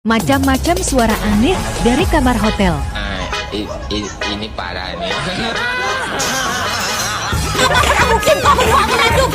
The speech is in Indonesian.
Macam-macam suara aneh dari kamar hotel. Ini parah nih. Mungkin kau membawa mengandung.